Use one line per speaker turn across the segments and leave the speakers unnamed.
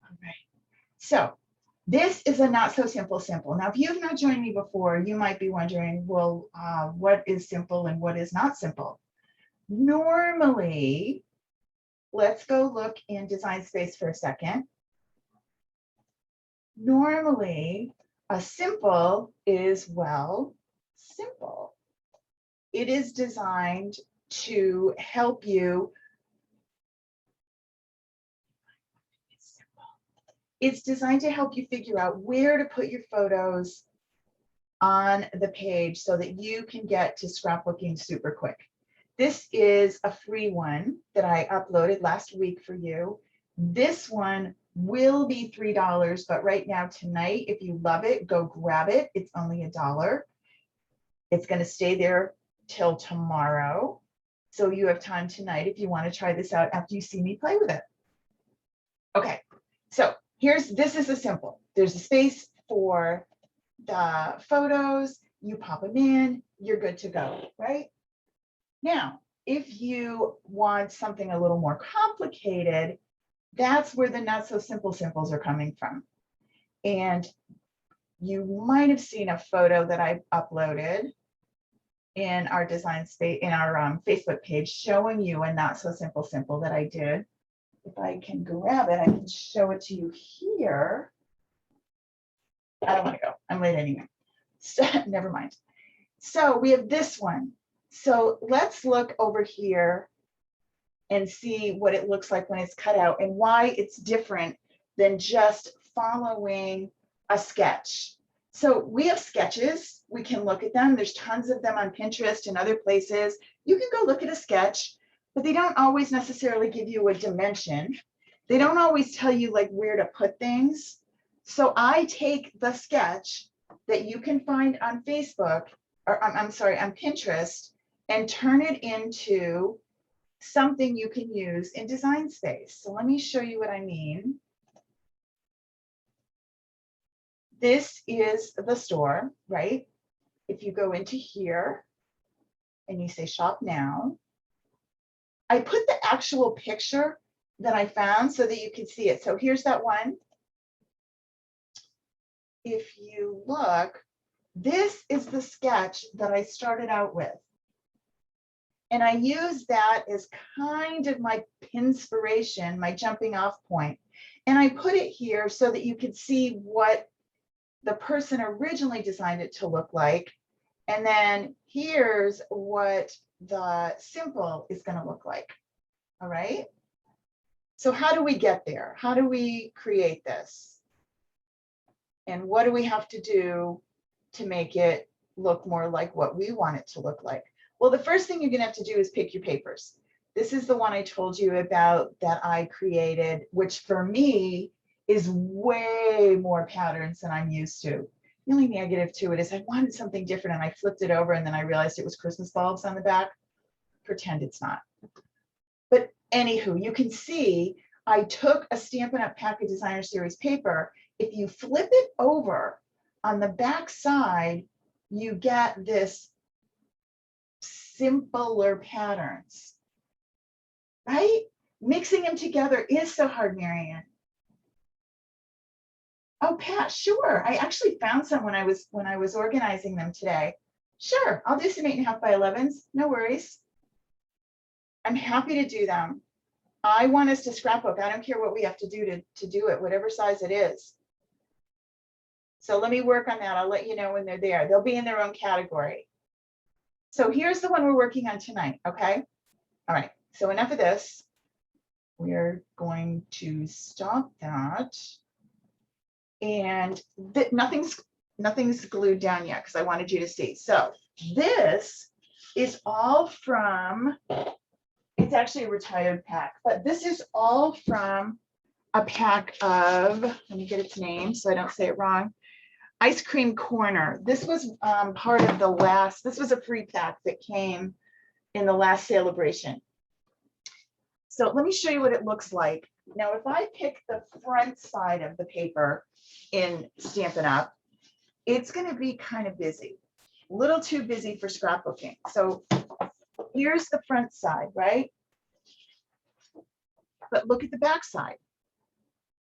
All right. So this is a not so simple simple. Now, if you've not joined me before, you might be wondering, well, what is simple and what is not simple? Normally, let's go look in Design Space for a second. Normally, a simple is, well, simple. It is designed to help you. It's designed to help you figure out where to put your photos on the page so that you can get to scrapbooking super quick. This is a free one that I uploaded last week for you. This one will be $3, but right now tonight, if you love it, go grab it. It's only $1. It's going to stay there till tomorrow. So you have time tonight if you want to try this out after you see me play with it. Okay, so this is a simple. There's a space for the photos, you pop them in, you're good to go, right? Now, if you want something a little more complicated, that's where the not so simple simples are coming from. And you might have seen a photo that I uploaded in our Design Space, in our Facebook page, showing you a not so simple simple that I did. If I can grab it, I can show it to you here. I don't want to go. I'm late anyway. So, never mind. So we have this one. So let's look over here and see what it looks like when it's cut out and why it's different than just following a sketch. So we have sketches. We can look at them. There's tons of them on Pinterest and other places. You can go look at a sketch, but they don't always necessarily give you a dimension. They don't always tell you like where to put things. So I take the sketch that you can find on Facebook, or I'm sorry, on Pinterest, and turn it into something you can use in Design Space. So let me show you what I mean. This is the store, right? If you go into here and you say shop now, I put the actual picture that I found so that you can see it. So here's that one. If you look, this is the sketch that I started out with. And I use that as kind of my inspiration, my jumping off point. And I put it here so that you could see what the person originally designed it to look like. And then here's what the simple is going to look like. All right. So how do we get there? How do we create this? And what do we have to do to make it look more like what we want it to look like? Well, the first thing you're going to have to do is pick your papers. This is the one I told you about that I created, which for me is way more patterns than I'm used to. The only negative to it is I wanted something different and I flipped it over and then I realized it was Christmas bulbs on the back. Pretend it's not. But anywho, you can see I took a Stampin' Up! Packet Designer Series paper. If you flip it over on the back side, you get this simpler patterns, right? Mixing them together is so hard, Marianne. Oh, Pat, sure. I actually found some when I was organizing them today. Sure, I'll do some 8.5 by 11s. No worries. I'm happy to do them. I want us to scrapbook. I don't care what we have to do to do it, whatever size it is. So let me work on that. I'll let you know when they're there. They'll be in their own category. So here's the one we're working on tonight, okay? All right, so enough of this. We're going to stop that. And nothing's glued down yet because I wanted you to see. So this is all from, it's actually a retired pack, but this is all from a pack of, let me get its name so I don't say it wrong, Ice Cream Corner. This was part of the last, this was a free pack that came in the last celebration. So let me show you what it looks like. Now, if I pick the front side of the paper in Stampin' Up, it's going to be kind of busy, a little too busy for scrapbooking. So here's the front side, right? But look at the back side.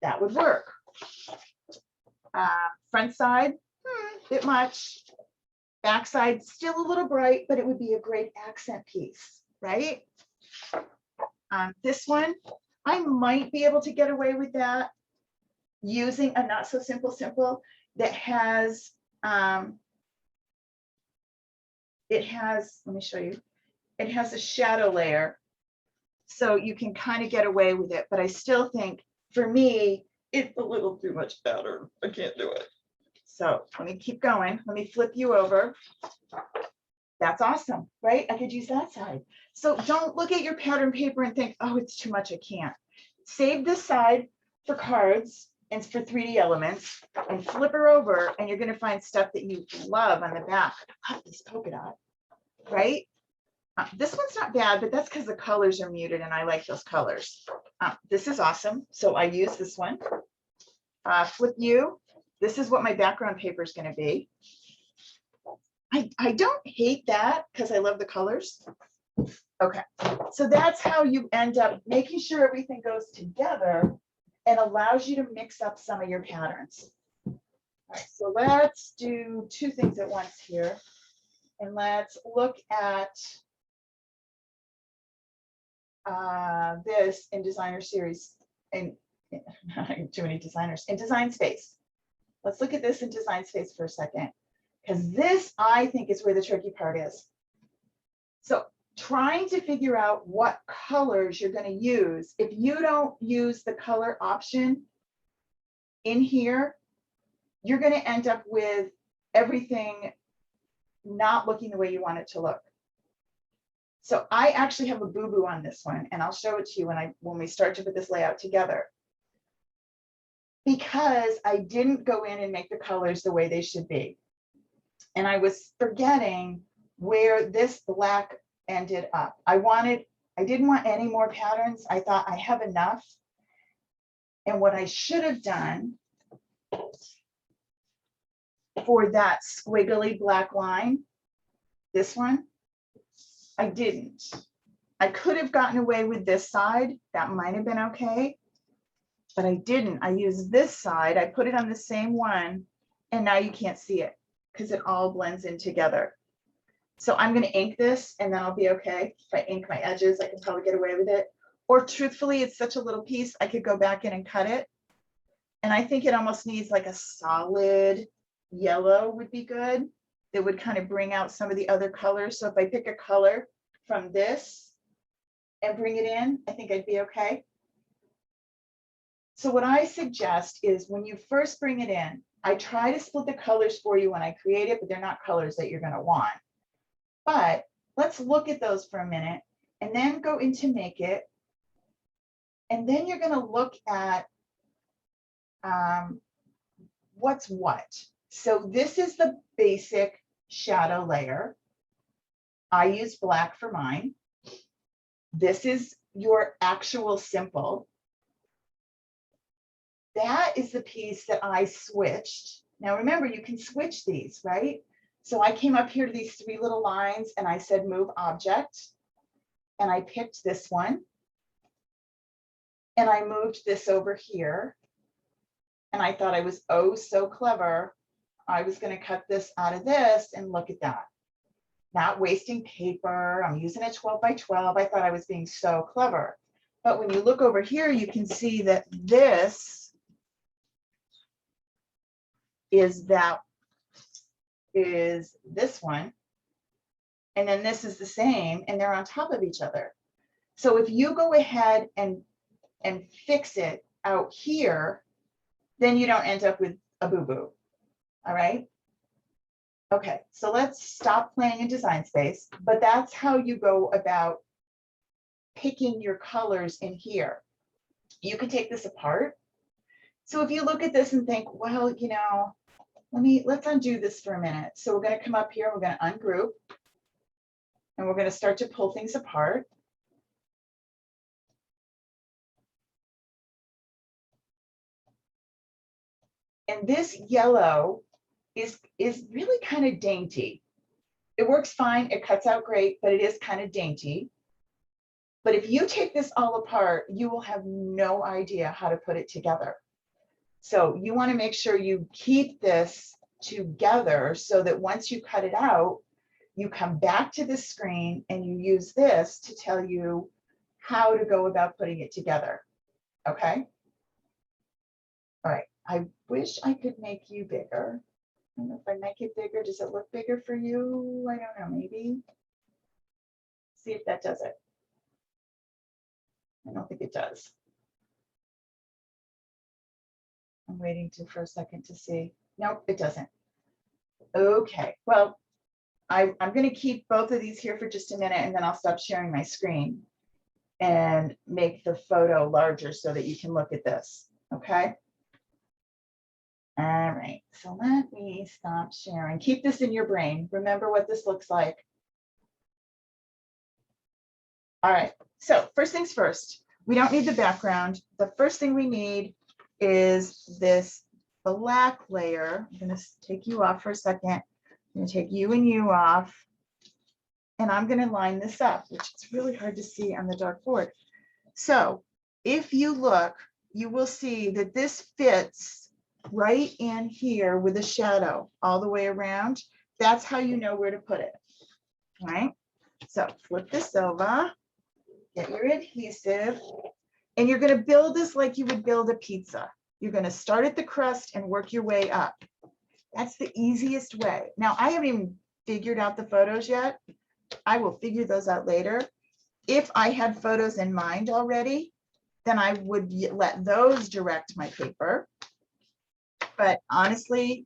that would work. Front side, bit much. Back side, still a little bright, but it would be a great accent piece, right? This one, I might be able to get away with that using a not so simple that has, it has, let me show you, it has a shadow layer. So you can kind of get away with it, but I still think for me, it's a little too much pattern. I can't do it. So let me keep going. Let me flip you over. That's awesome, right? I could use that side. So don't look at your pattern paper and think, oh, it's too much, I can't. Save this side for cards and for 3D elements and flip her over and you're gonna find stuff that you love on the back. I love this polka dot, right? This one's not bad, but that's because the colors are muted and I like those colors. This is awesome. So I use this one. Flip you. This is what my background paper is going to be. I don't hate that because I love the colors. Okay, so that's how you end up making sure everything goes together and allows you to mix up some of your patterns. All right, so let's do two things at once here. And let's look at this in Designer Series, and too many designers, in Design Space. Let's look at this in Design Space for a second, because this, I think, is where the tricky part is. So trying to figure out what colors you're going to use. If you don't use the color option in here, you're going to end up with everything not looking the way you want it to look. So I actually have a boo-boo on this one, and I'll show it to you when we start to put this layout together. Because I didn't go in and make the colors the way they should be. And I was forgetting where this black ended up. I didn't want any more patterns. I thought I have enough. And what I should have done for that squiggly black line, this one, I didn't. I could have gotten away with this side. That might have been okay. But I didn't. I used this side. I put it on the same one. And now you can't see it because it all blends in together. So I'm going to ink this and then I'll be okay. If I ink my edges, I can probably get away with it. Or truthfully, it's such a little piece, I could go back in and cut it. And I think it almost needs like a solid yellow would be good. It would kind of bring out some of the other colors. So if I pick a color from this and bring it in, I think I'd be okay. So what I suggest is when you first bring it in, I try to split the colors for you when I create it, but they're not colors that you're going to want. But let's look at those for a minute and then go into Make It. And then you're going to look at what's what. So this is the basic shadow layer. I use black for mine. This is your actual simple. That is the piece that I switched. Now remember, you can switch these, right? So I came up here to these three little lines and I said move object. And I picked this one. And I moved this over here. And I thought I was oh so clever. I was going to cut this out of this and look at that. Not wasting paper. I'm using a 12 by 12. I thought I was being so clever. But when you look over here, you can see that this is this one. And then this is the same, and they're on top of each other. So if you go ahead and fix it out here, then you don't end up with a boo-boo. All right. Okay, so let's stop playing in Design Space, but that's how you go about picking your colors in here. You can take this apart. So if you look at this and think, well, you know, let's undo this for a minute. So we're going to come up here, we're going to ungroup, and we're going to start to pull things apart. And this yellow is really kind of dainty. It works fine, it cuts out great, but it is kind of dainty. But if you take this all apart, you will have no idea how to put it together. So you want to make sure you keep this together so that once you cut it out, you come back to the screen and you use this to tell you how to go about putting it together. Okay. All right. I wish I could make you bigger. I don't know if I make it bigger. Does it look bigger for you? I don't know, maybe. See if that does it. I don't think it does. I'm waiting for a second to see. Nope, it doesn't. Okay, well, I'm going to keep both of these here for just a minute and then I'll stop sharing my screen and make the photo larger so that you can look at this. Okay. All right, so let me stop sharing. Keep this in your brain. Remember what this looks like. All right, so first things first, we don't need the background. The first thing we need is this black layer. I'm going to take you off for a second. I'm going to take you and you off. And I'm going to line this up, which is really hard to see on the dark board. So if you look, you will see that this fits right in here with a shadow all the way around. That's how you know where to put it. All right. So flip this over, get your adhesive, and you're going to build this like you would build a pizza. You're going to start at the crust and work your way up. That's the easiest way. Now, I haven't even figured out the photos yet. I will figure those out later. If I had photos in mind already, then I would let those direct my paper. But honestly,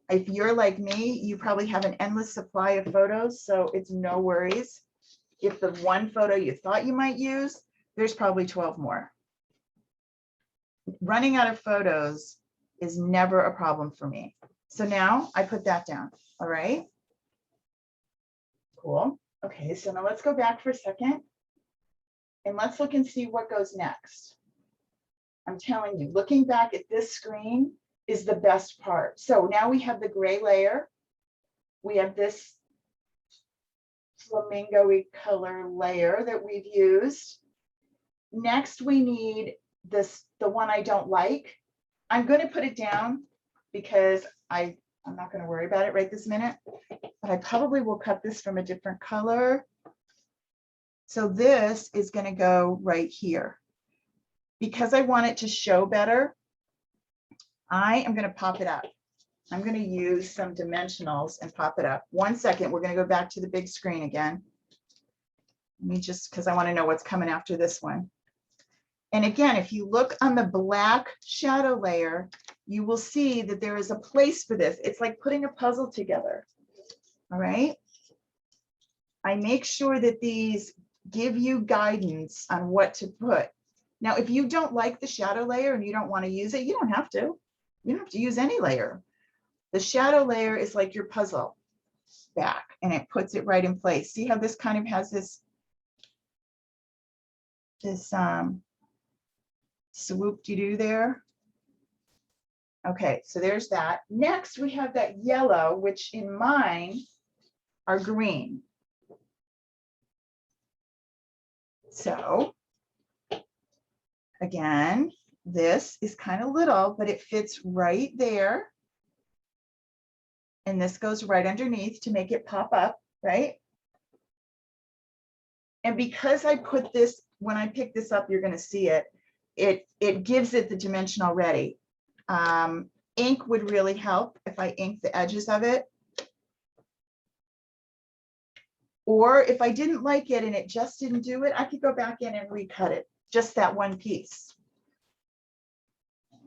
if you're like me, you probably have an endless supply of photos, so it's no worries. If the one photo you thought you might use, there's probably 12 more. Running out of photos is never a problem for me. So now I put that down. All right. Cool. Okay, so now let's go back for a second and let's look and see what goes next. I'm telling you, looking back at this screen is the best part. So now we have the gray layer. We have this flamingo-y color layer that we've used. Next, we need this, the one I don't like. I'm going to put it down because I'm not going to worry about it right this minute, but I probably will cut this from a different color. So this is going to go right here. Because I want it to show better, I am going to pop it up. I'm going to use some dimensionals and pop it up. 1 second, we're going to go back to the big screen again. Let me just, because I want to know what's coming after this one. And again, if you look on the black shadow layer, you will see that there is a place for this. It's like putting a puzzle together. All right. I make sure that these give you guidance on what to put. Now, if you don't like the shadow layer and you don't want to use it, you don't have to. You don't have to use any layer. The shadow layer is like your puzzle back and it puts it right in place. See how this kind of has this swoop-de-doo there? Okay, so there's that. Next, we have that yellow, which in mine are green. So again, this is kind of little, but it fits right there. And this goes right underneath to make it pop up, right? And because I put this, when I pick this up, you're going to see it. It gives it the dimension already. Ink would really help if I ink the edges of it. Or if I didn't like it and it just didn't do it, I could go back in and recut it, just that one piece.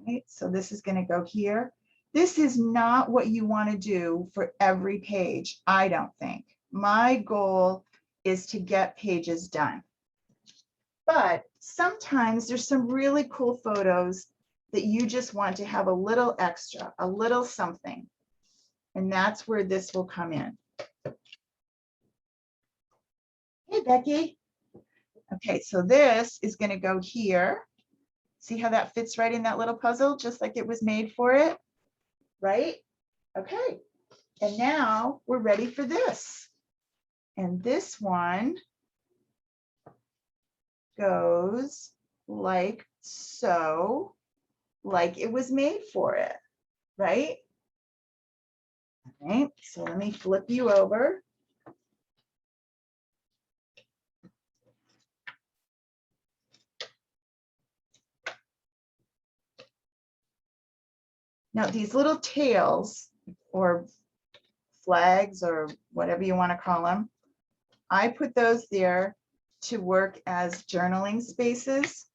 Right, so this is going to go here. This is not what you want to do for every page, I don't think. My goal is to get pages done. But sometimes there's some really cool photos that you just want to have a little extra, a little something. And that's where this will come in. Hey, Becky. Okay, so this is going to go here. See how that fits right in that little puzzle, just like it was made for it, right? Okay, and now we're ready for this. And this one goes like so, like it was made for it, right? All right, so let me flip you over. Now these little tails or flags or whatever you want to call them, I put those there to work as journaling spaces.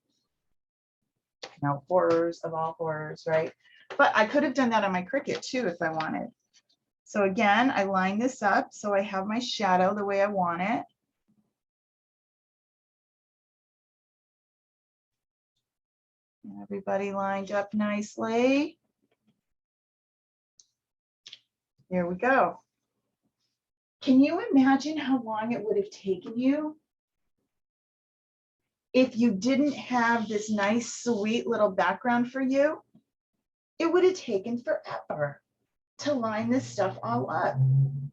Now, horrors of all horrors, right? But I could have done that on my Cricut too if I wanted. So again, I line this up so I have my shadow the way I want it. And everybody lined up nicely. Here we go. Can you imagine how long it would have taken you if you didn't have this nice, sweet little background for you? It would have taken forever to line this stuff all up.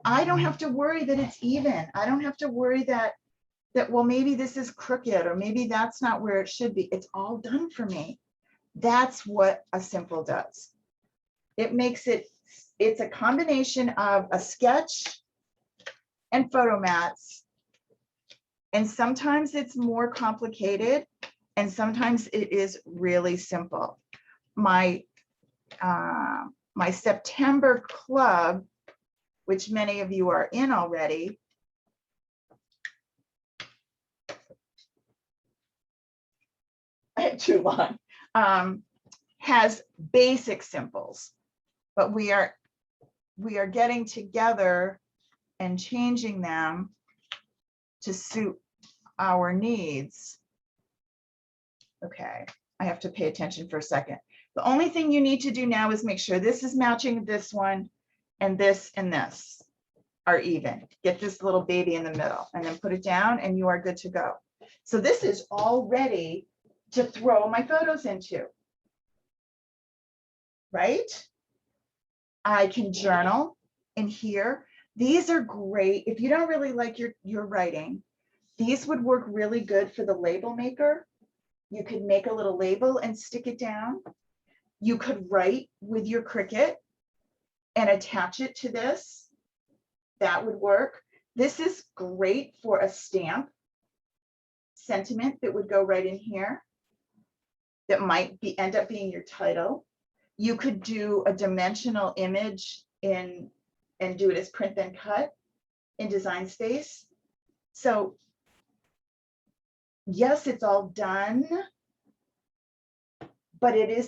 I don't have to worry that it's even. I don't have to worry that, well, maybe this is crooked or maybe that's not where it should be. It's all done for me. That's what a Simple does. It makes it, it's a combination of a sketch and Photomats. And sometimes it's more complicated and sometimes it is really simple. My September club, which many of you are in already, too long, has basic simples, but we are getting together and changing them to suit our needs. Okay, I have to pay attention for a second. The only thing you need to do now is make sure this is matching this one and this are even. Get this little baby in the middle and then put it down and you are good to go. So this is all ready to throw my photos into, right? I can journal in here. These are great. If you don't really like your writing, these would work really good for the label maker. You could make a little label and stick it down. You could write with your Cricut and attach it to this. That would work. This is great for a stamp sentiment that would go right in here. That might end up being your title. You could do a dimensional image and do it as print then cut in Design Space. So yes, it's all done, but it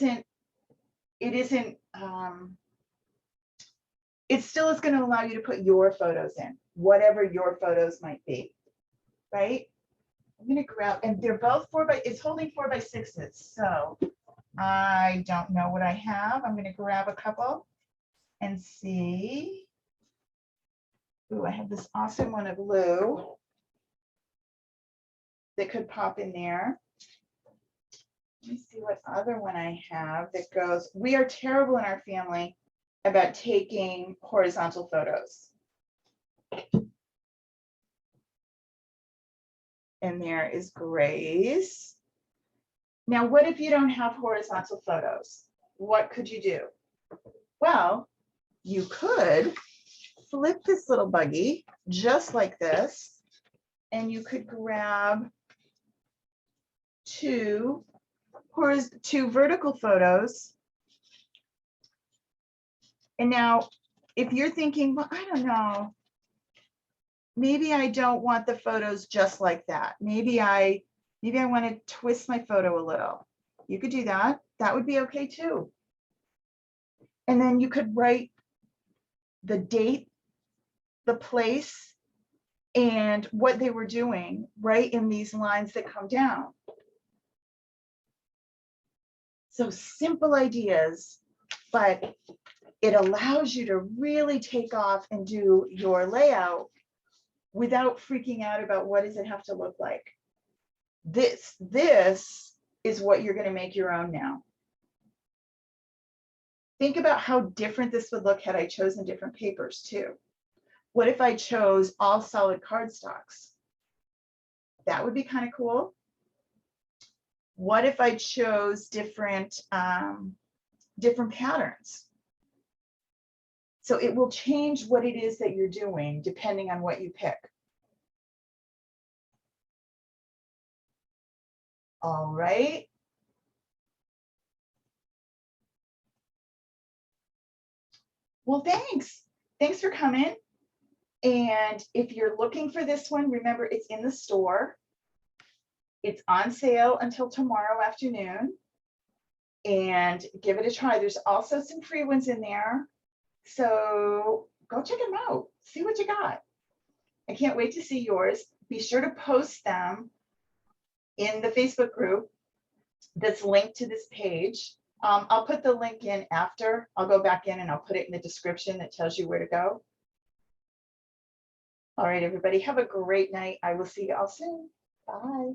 still is going to allow you to put your photos in, whatever your photos might be, right? I'm going to grab, and they're both it's holding 4x6s. So I don't know what I have. I'm going to grab a couple and see. Ooh, I have this awesome one of Lou that could pop in there. Let me see what other one I have that goes. We are terrible in our family about taking horizontal photos. And there is Grace. Now, what if you don't have horizontal photos? What could you do? Well, you could flip this little buggy just like this, and you could grab two vertical photos. And now, if you're thinking, well, I don't know, maybe I don't want the photos just like that. Maybe I want to twist my photo a little. You could do that. That would be okay too. And then you could write the date, the place, and what they were doing right in these lines that come down. So simple ideas, but it allows you to really take off and do your layout without freaking out about what does it have to look like. This is what you're going to make your own now. Think about how different this would look had I chosen different papers too. What if I chose all solid cardstocks? That would be kind of cool. What if I chose different different patterns. So it will change what it is that you're doing depending on what you pick. All right. Well, thanks. Thanks for coming. And if you're looking for this one, remember it's in the store. It's on sale until tomorrow afternoon. And give it a try. There's also some free ones in there. So go check them out. See what you got. I can't wait to see yours. Be sure to post them in the Facebook group that's linked to this page. I'll put the link in after. I'll go back in and I'll put it in the description that tells you where to go. All right, everybody, have a great night. I will see you all soon. Bye.